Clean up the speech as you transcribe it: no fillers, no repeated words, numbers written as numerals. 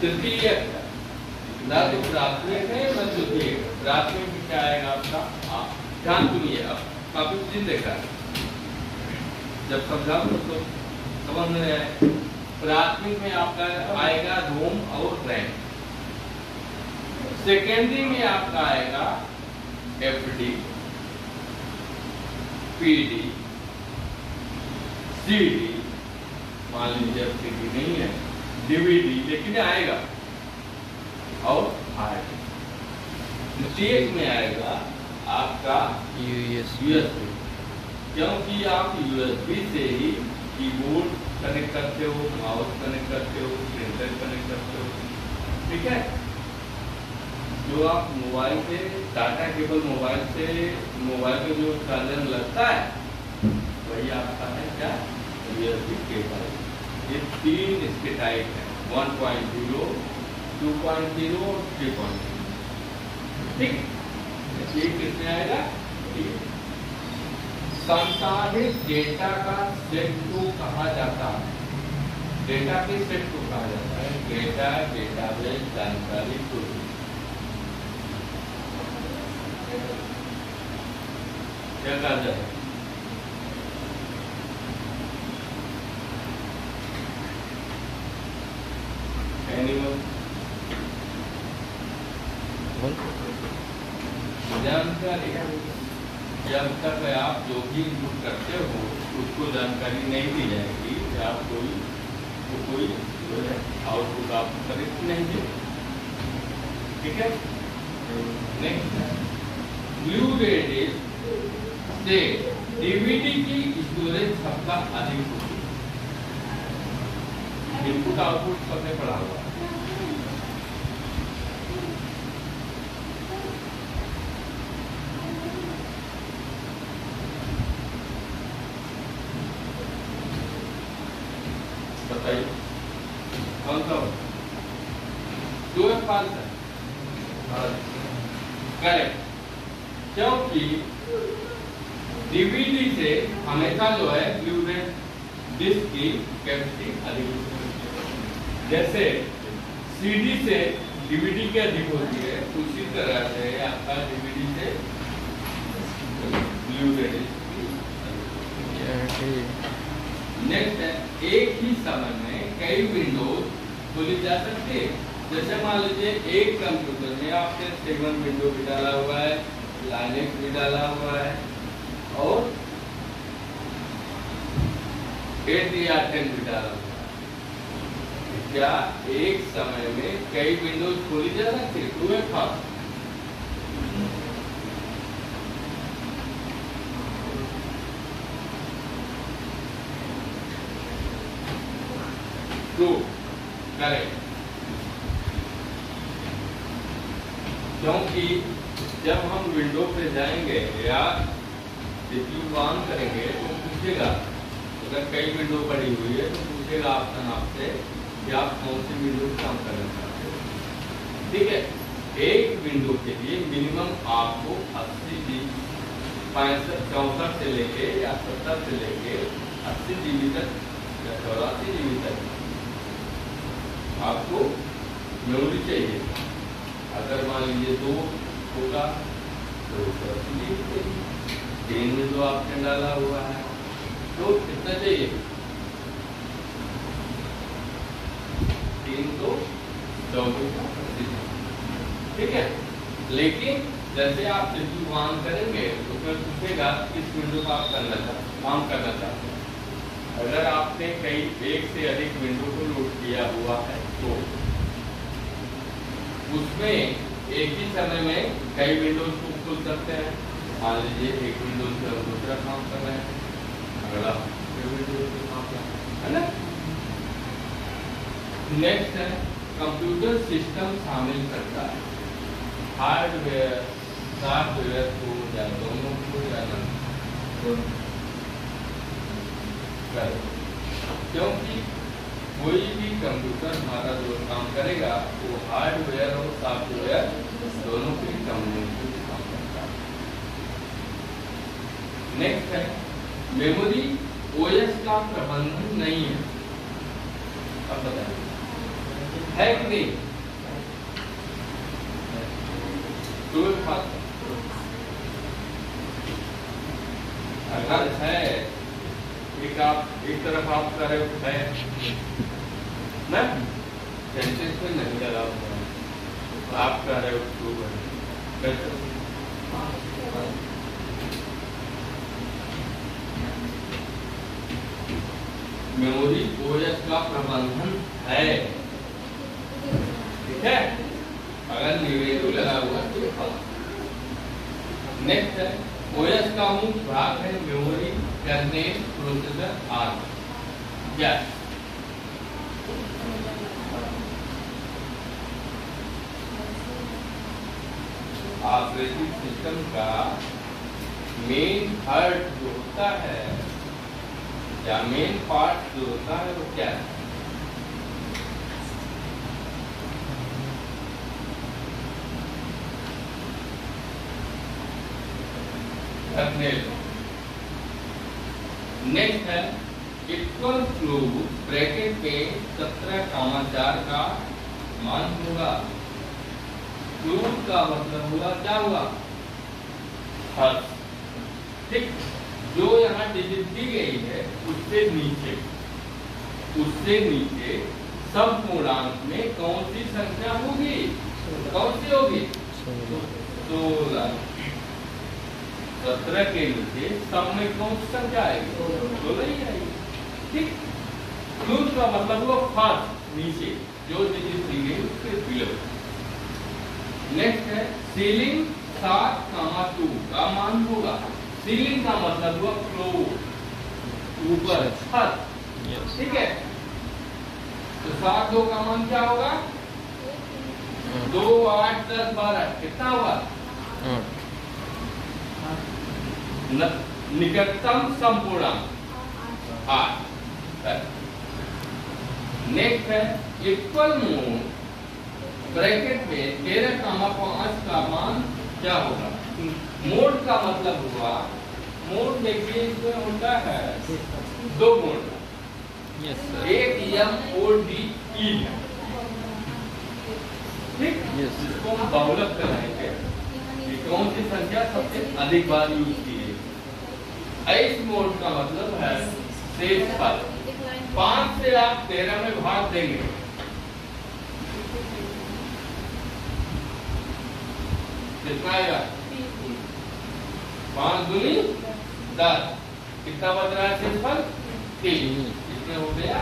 तृतीय ना तो प्राथमिक है ना द्वितीय। प्राथमिक में क्या आएगा आपका, आप ध्यान सुनिए, अब काफी चीज देखा है, जब समझाओ तो समझ में आए। प्राथमिक में आपका आएगा रोम और रैंक। सेकेंडरी में आपका आएगा एफडी, पीडी, सीडी, मान लीजिए अब सीडी नहीं है, डीवीडी लेकिन आएगा, और आएगा। तृतीयक में आएगा आपका यूएसबी, क्योंकि आप यूएसबी से ही कीबोर्ड कनेक्ट करते हो, माउस कनेक्ट करते हो, प्रिंटर कनेक्ट करते हो, ठीक है। जो आप मोबाइल से डाटा केबल मोबाइल से मोबाइल पे जो चार्जर लगता है वही आपका है क्या, यूएसबी केबल। ये तीन इसके टाइप है, 1.0, 2.0 और 3.0, ठीक। ये किसमें आएगा, संसाधित डेटा का सेट को कहा जाता है, डेटा के सेट को कहा जाता है डेटा, डेटाबेस, जानकारी को। क्या कहा जाए, जानकारी। जब तक आप जो भी इनपुट करते हो उसको जानकारी नहीं दी जाएगी, आप कोई आउटपुट आप करेक्ट नहीं दे, ठीक है। नेक्स्ट, ब्लू-रे से डीवीडी की स्टोरेज सबका अधिक होती है। इनपुट आउटपुट सबने पढ़ा हुआ है। बताइए कौन सा, जो है फाल्स है, करेक्ट। क्योंकि डीवीडी से हमेशा जो है ब्लू-रे डिस्क की कैपेसिटी अधिक होती है। जैसे सीडी से डीवीडी की अधिक होती है, उसी तरह से आपका डीवीडी से ब्लू-रे डिस्क। नेक्स्ट है, एक ही समय में कई विंडोज खोली जा सकती है। जैसे मान लीजिए एक कंप्यूटर में आपने 7 विंडो भी डाला हुआ है, लाइनेक्स भी डाला हुआ है, और 8 या 10 भी डाला हुआ है। क्या एक समय में कई विंडोज खोली जा सकती है? ट्रू है, फॉल्स? True, correct. क्योंकि जब हम विंडो पे जाएंगे या सीपीयू ऑन करेंगे तो पूछेगा, अगर कई विंडो पड़ी हुई है तो पूछेगा ऑप्शन आपसे कि आप कौन सी विंडो काम करना चाहते हो, ठीक है। एक विंडो के लिए मिनिमम आपको 80 GB, 64 से लेके या 70 से लेके 80 GB तक या 84 GB तक आपको मेमोरी चाहिए। अगर मान लीजिए 2 होगा तो 3 में जो आपने डाला हुआ है तो कितना चाहिए, 3 तो 24, ठीक है। लेकिन जैसे आप सीपीयू ऑन करेंगे तो फिर पूछेगा किस विंडो का आप काम करना चाहते हैं। अगर आपने एक से अधिक विंडो को लोड किया हुआ है तो उसमें एक ही समय में कई विंडोज को खोल सकते हैं। मान लीजिए एक विंडोज से हम दूसरा काम कर रहे हैं, अगला विंडोज से काम कर रहे हैं, है ना। नेक्स्ट है, कंप्यूटर सिस्टम शामिल करता है हार्डवेयर, सॉफ्टवेयर को या दोनों को या नहीं, क्योंकि कोई भी कंप्यूटर हमारा जो काम करेगा वो हार्डवेयर और सॉफ्टवेयर दोनों की कम्युनिकेशन से काम करता है। नेक्स्ट है, मेमोरी ओएस का प्रबंधन नहीं है। अब बताइए, है कि नहीं? तो अगर है एक तरफ आप कर रहे हो है ना, सेंटेंस में नहीं लगा हुआ है, आप कर रहे हो टू है। मेमोरी ओएस का प्रबंधन है, ठीक है। अगर निवेदु लगा हुआ तो नेक्स्ट है ओएस का मुख्य भाग है मेमोरी, कर्नेल, प्रोसेसर आदि। क्या ऑपरेटिंग सिस्टम का मेन हार्ट जो होता है या मेन पार्ट जो होता है वो क्या है? कर्नेल। नेक्स्ट है इक्वल फ्लो ब्रैकेट में 17,4 का मान होगा। फ्लो का मतलब हुआ क्या हुआ? हर्ट्ज, ठीक। जो यहाँ डिजिट दी गई है उससे नीचे सब पूर्णांक में कौन सी संख्या होगी? कौन सी होगी? 16। 17 के नीचे सब में कौन सी संख्या आएगी? 16 ही आएगी, ठीक। क्लोज का मतलब हुआ फर्स्ट, नीचे जो डिजिट दी गई उसके बिलो। नेक्स्ट है सीलिंग 7,2 का मान होगा। सीलिंग का मतलब हुआ फ्लोर, ऊपर छत, ठीक है। तो 7,2 का मान क्या होगा? 2, 8, 10, 12 कितना होगा? निकटतम संपूर्णांक 8। नेक्स्ट है इक्वल मोड ब्रैकेट में 13,5 का मान क्या होगा? मोड का मतलब हुआ, मोड देखिए इसमें होता है 2 मोड, एक MODE है, ठीक। इसको हम बहुलक कराएंगे कि कौन सी संख्या सबसे अधिक बार यूज की है। इस मोड का मतलब है शेष फल। 5 से आप 13 में भाग देंगे, कितना आएगा? 5 दूनी 10, कितना बच रहा है शेषफल? 3। इसमें हो गया